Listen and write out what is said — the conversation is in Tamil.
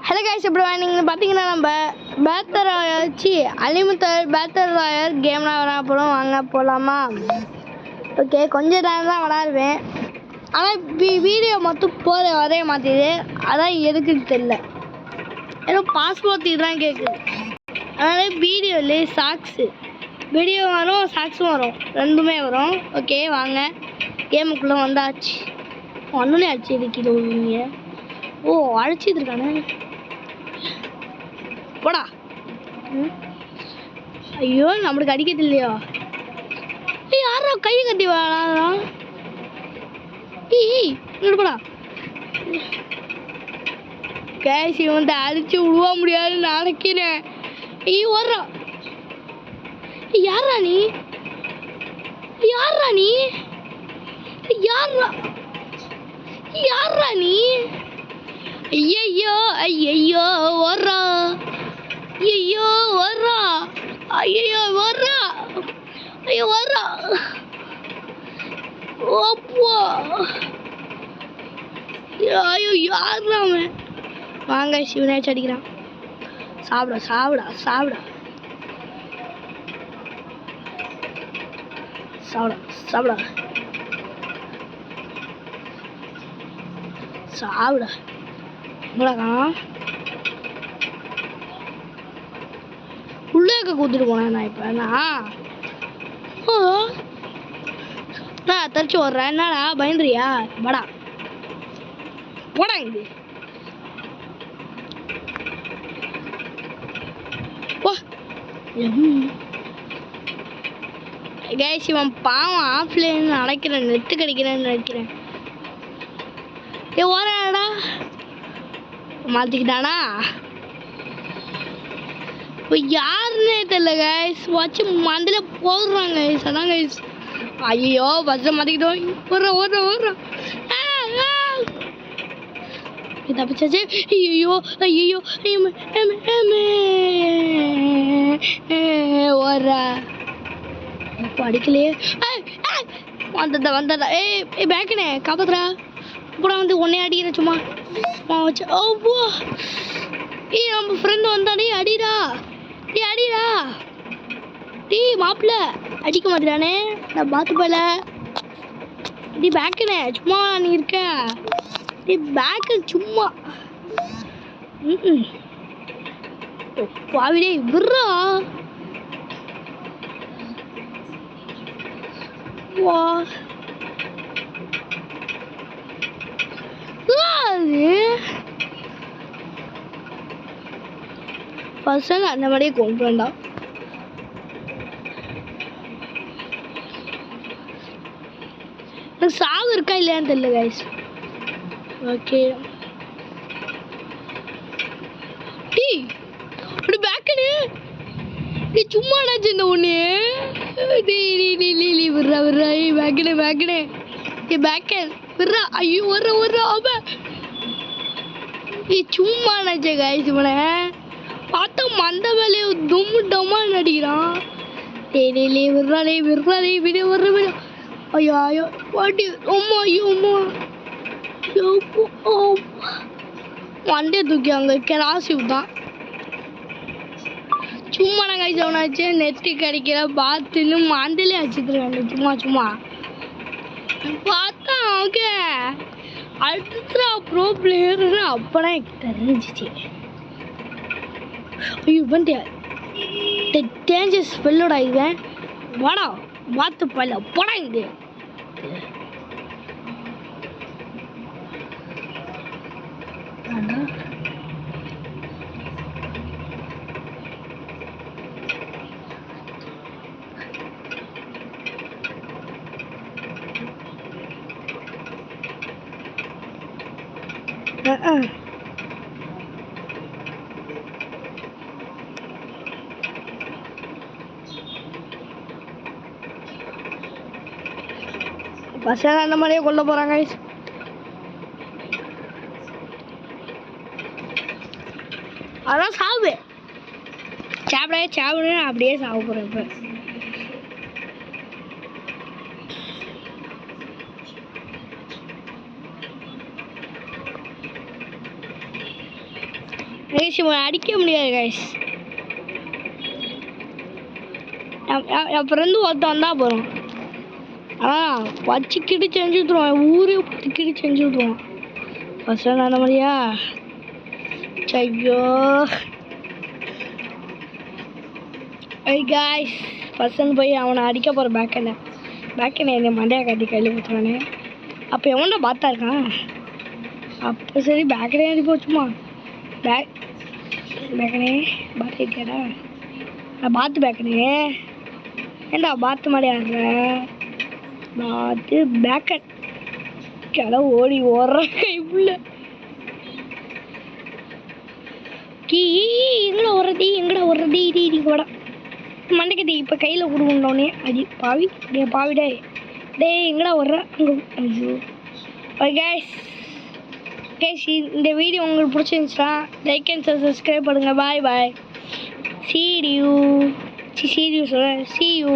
ஹலோ கைஸ், எப்படி நீங்கள் பார்த்தீங்கன்னா நம்ம பேத்தர் ஆச்சு அன்லிமிட்டட் பேத்தர் ராயர் கேம்லாம் விளையாட போகிறோம். வாங்க போகலாமா? ஓகே, கொஞ்சம் டைம் தான் விளையாடுவேன். ஆனால் வீடியோ மட்டும் போகிற வரைய மாற்றிது. அதான் எதுக்குன்னு தெரில. ஏதோ பாஸ்போர்ட் இதுதான் கேட்குது. அதனால் வீடியோவிலே வீடியோ வரும், சாக்ஸும் வரும், ரெண்டுமே வரும். ஓகே வாங்க, கேமுக்குள்ளே வந்தாச்சு. ஒன்றுனே அடிச்சு இருக்கிற நீங்கள். ஓ, அழைச்சிட்டு இருக்கானே, போடா. ஐயோ, நம்மளுக்கு அடிக்கிறது இல்லையா? யாரோ கை கட்டி வாடா. போடா. கேஷ் வந்து அடிச்சு விடுவா முடியாதுன்னு நினைக்கிறேன். ஓடுறா. யாரா நீ? யாரா நீ? யாரா நீ? ஐயோ ஐயோ ஓடுறா. ஐயோ ஓடுறா. ஐயோ ஓடுறா. ஐயோ ஓடுறா. ஓப்போ. ஐயோ யாரா அவன்? வாங்க, சிவனாச்சு அடிக்கிறான். சாப்பிடா சாப்பிடா சாப்பிடா சாப்பிடா சாப்பிடா சாப்பிடா. உள்ளேக்க கூத்துட்டு போனேன் நான். இப்போ நான் தரிச்சு ஓடுறேன். என்னடா பயந்துறியா? படா போடா. இது கைஸ், இவன் பாவம் ஆஃப்லைன் நினைக்கிறேன், நெட்டு கிடைக்கிறேன்னு நினைக்கிறேன். ஓராடா மாற்றிக்கிட்டானா? இப்போ யாருன்னே தெரியல கைஸ். வச்சு மந்தில் போடுறாங்க கைஸ். அதான் கைஸ். ஐயோ, பஸ்ஸை மாற்றிக்கிட்டோம். ஓடுறோம் தப்பிச்சாச்சு. ஐயோ ஐயோ ஓடுறா. இப்போ அடிக்கலையே. வந்தடா. ஏய் பேக்கனே, காப்பாத்துறா. அப்புறம் வந்து உன்னே அடிக்கிற சும்மா வச்சு. ஓ, நம்ம ஃப்ரெண்டு வந்தானே. அடிடா டீ மாப்பிள்ள. அடிக்க மாட்டேறானே, நான் பார்த்து போல. டி பேக்கனே, சும்மா நீ இருக்க. டி பேக்கு சும்மா. பாவிடே விட்றா. வா பசங்க அந்த மாதிரியே கொண்டு வேண்டாம். சாவு இருக்கா இல்லையான்னு தெரியல கைஸ். ஓகே, பேக்கனு சும்மாடா சின்ன ஒண்ணு. விட்றா பேக்கனு பேக்கன் விட்றா. ஐயோ வர்ற அவன் சும்மா நினச்ச கைஸ். இவனை பார்த்தா மந்த வேலையை டம்மான்னு அடிக்கிறான். விட்றாலே விட வர்ற. ஐயோ பாட்டி. ஐயோ மண்டே தூக்கி அங்கே கிராசி விட்டான். சும்மா நான் கைஸ் அவனாச்சு. நெட்டு கிடைக்கிற பார்த்துன்னு மண்டலே அடிச்சுருக்காங்க. சும்மா பார்த்தா ஓகே அல்ட்ரா ப்ரோ பிளேயர்னு அப்போதான் எனக்கு தெரிஞ்சிச்சு. ஐயோ பண்ணியா டேஞ்சர் ஸ்பெல்லோட இதுவேன். வாடா பார்த்து பல்ல போடா. இது பசங்க அந்த மாதிரியே கொல்ல போறாங்க. அதான் சாவு சாப்பிட அப்படியே சாவு போறேன். இப்போ கைஸ் இவன் அடிக்க முடியாது கைஸ். என் ஃப்ரெண்டு ஒருத்தன் வந்தால் போகிறோம். வச்சு கிடி செஞ்சு விட்ருவான். ஊரே பார்த்து கிடி செஞ்சு விட்ருவான். ஃபஸ்ட்டு அந்த மாதிரியா ஐயோ காய்ஸ் ஃபஸ்ட்டு போய் அவனை அடிக்க போகிற பேக்கெண்டை என்னை மண்டையை காட்டி கையில் கொடுத்துருவானே. அப்போ எவன்டா பார்த்தா இருக்கான். அப்போ சரி பேக்கெண்டே அடி போச்சுமா. பேக்கனே பாத்து ஏட்டியாடா. நான் பாத்து பேக்கனே ஏண்டா பாத்து மாதிரி ஆடுற. பாத்து பேக்கன் கிளவு ஓடி ஓடுற கைப்புள்ள கீ எங்கடா ஓடுறதி இடி கூட மண்டைக்கட்டி இப்போ கையில் கொடுக்கணுன்னே அடி பாவி பாவிடே டேய் எங்கடா ஓடுற அங்கே. ஐயோ கைஸ் இந்த வீடியோ உங்களுக்கு பிடிச்சிருந்துச்சுன்னா லைக் அண்ட் சப்ஸ்கிரைப் பண்ணுங்கள். பாய் பாய். see you சொல்கிறேன். see you.